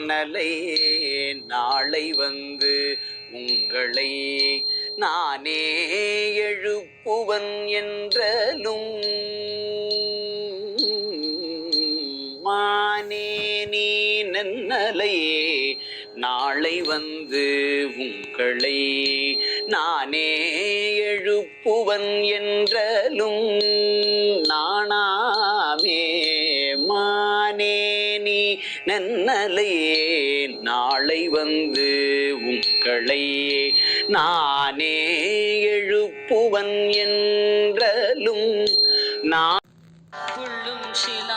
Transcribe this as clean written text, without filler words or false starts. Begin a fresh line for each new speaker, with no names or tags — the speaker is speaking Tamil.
நலை நாளை வந்து உங்களை நானே எழுப்புவன் என்றலும் மானே நீ நன்னலையே நாளை வந்து உங்களை நானே எழுப்புவன் என்றலும் நாணாமே மானே நீ நன்னலையே நாளை வந்து உங்களை நானே எழுப்புவன் என்றலும் நான் கொள்ளும் சிலா